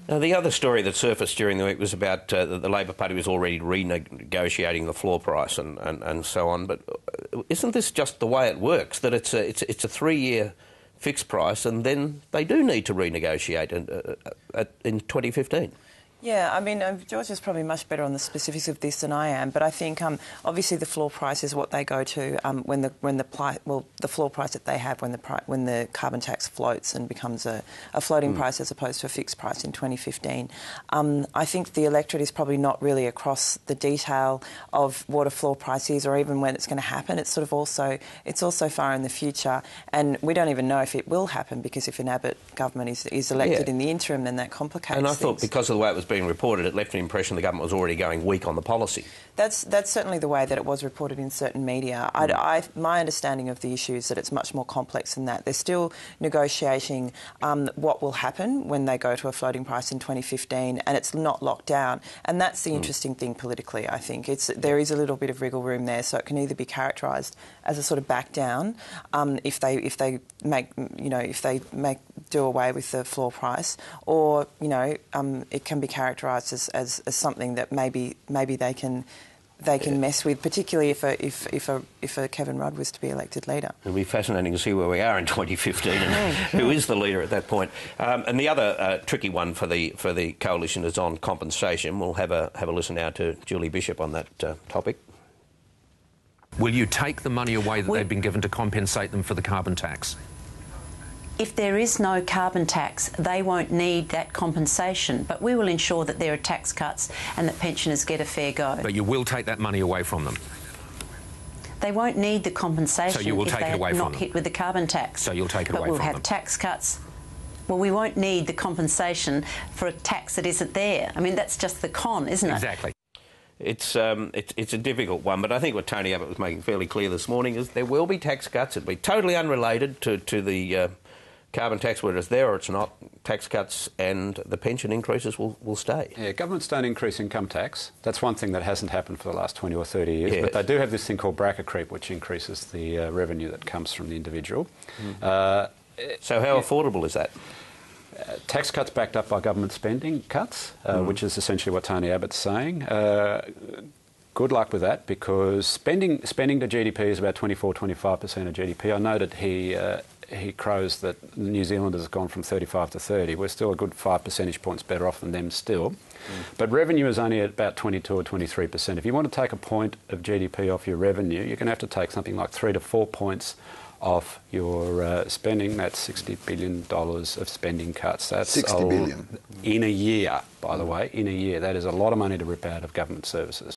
Now, the other story that surfaced during the week was about the Labor Party was already renegotiating the floor price and so on. But isn't this just the way it works, that it's a 3-year fixed price and then they do need to renegotiate in 2015? Yeah, I mean, George is probably much better on the specifics of this than I am, but I think obviously the floor price is what they go to when the floor price that they have when the carbon tax floats and becomes a floating price as opposed to a fixed price in 2015. I think the electorate is probably not really across the detail of what a floor price is or even when it's going to happen. It's sort of also far in the future, and we don't even know if it will happen because if an Abbott government is elected in the interim, then that complicates things. And I thought because of the way it was being reported, it left an impression the government was already going weak on the policy. That's certainly the way that it was reported in certain media. My understanding of the issue is that it's much more complex than that. They're still negotiating what will happen when they go to a floating price in 2015, and it's not locked down. And that's the interesting thing politically, I think. There is a little bit of wriggle room there, so it can either be characterised as a sort of back down if they do away with the floor price, or it can be characterised as something that maybe they can mess with, particularly if a Kevin Rudd was to be elected leader. It'll be fascinating to see where we are in 2015 and who is the leader at that point. And the other tricky one for the coalition is on compensation. We'll have a listen now to Julie Bishop on that topic. Will you take the money away that they've been given to compensate them for the carbon tax? If there is no carbon tax, they won't need that compensation, but we will ensure that there are tax cuts and that pensioners get a fair go. But you will take that money away from them? They won't need the compensation so you will if take it away they're from not them. hit with the carbon tax. So you'll take it away from them. from But we'll have tax cuts. Well, we won't need the compensation for a tax that isn't there. I mean, that's just the con, isn't it? Exactly. It's a difficult one, but I think what Tony Abbott was making fairly clear this morning is there will be tax cuts. It'll be totally unrelated to the carbon tax, whether it's there or it's not. Tax cuts and the pension increases will stay. Yeah, governments don't increase income tax. That's one thing that hasn't happened for the last 20 or 30 years. Yes. But they do have this thing called bracket creep, which increases the revenue that comes from the individual. So how affordable is that? Tax cuts backed up by government spending cuts, which is essentially what Tony Abbott's saying. Good luck with that, because spending to GDP is about 24-25% of GDP. I know that he crows that New Zealanders have gone from 35 to 30. We're still a good 5 percentage points better off than them still. But revenue is only at about 22 or 23%. If you want to take a point of GDP off your revenue, you're going to have to take something like 3 to 4 points off your spending. That's $60 billion of spending cuts. That's 60 billion. In a year, by the way, in a year. That is a lot of money to rip out of government services.